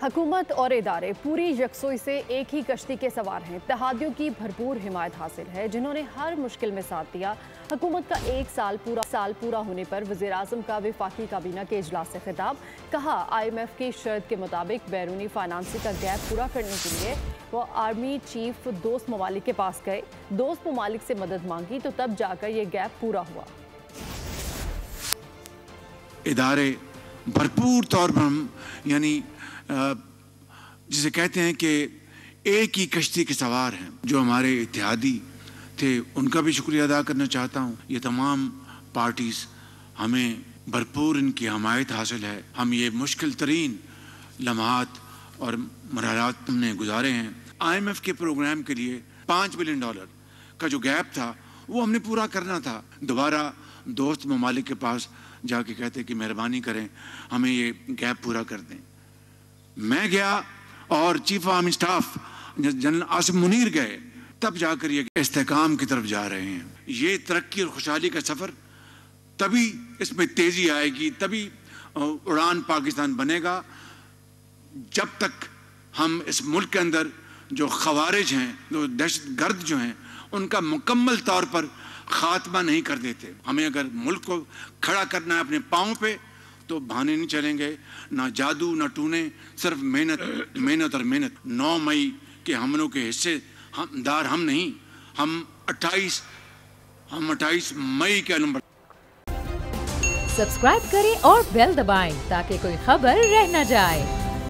हुकूमत और इदारे पूरी यकसोई से एक ही कश्ती के सवार हैं। इत्तेहादियों की भरपूर हिमायत हासिल है, जिन्होंने हर मुश्किल में साथ दिया। हुकूमत का एक साल पूरा होने पर वज़ीर आज़म का वफाकी काबीना के इजलास से खिताब। कहा, IMF की शर्त के मुताबिक बैरूनी फाइनेंसिंग का गैप पूरा करने के लिए वो आर्मी चीफ दोस्त ममालिक के पास गए। दोस्त ममालिक से मदद मांगी तो तब जाकर ये गैप पूरा हुआ। इदारे भरपूर तौर पर हम यानी जिसे कहते हैं कि एक ही कश्ती के सवार हैं। जो हमारे इत्तेहादी थे उनका भी शुक्रिया अदा करना चाहता हूँ। ये तमाम पार्टीज हमें भरपूर इनकी हमायत हासिल है। हम ये मुश्किल तरीन लम्हात और मरहलात हमने गुजारे हैं। IMF के प्रोग्राम के लिए $5 बिलियन का जो गैप था वो हमने पूरा करना था। दोबारा दोस्त ममालिक के पास जाके कहते कि मेहरबानी करें हमें ये गैप पूरा कर दें। मैं गया और chief of army staff general Asim Munir गए, तब जाकर ये इस्तेकाम की तरफ जा रहे हैं। ये तरक्की और खुशहाली का सफ़र तभी इसमें तेज़ी आएगी, तभी उड़ान पाकिस्तान बनेगा, जब तक हम इस मुल्क के अंदर जो खवारिज हैं, जो दहशत गर्द जो हैं, उनका मुकम्मल तौर पर खात्मा नहीं कर देते। हमें अगर मुल्क को खड़ा करना है अपने पाँव पे तो बहाने नहीं चलेंगे, ना जादू ना टूने, सिर्फ मेहनत मेहनत और मेहनत। 9 मई के हमलों के हिस्सेदार हम नहीं, हम 28 मई के नंबर। सब्सक्राइब करें और बेल दबाएं ताकि कोई खबर रह न जाए।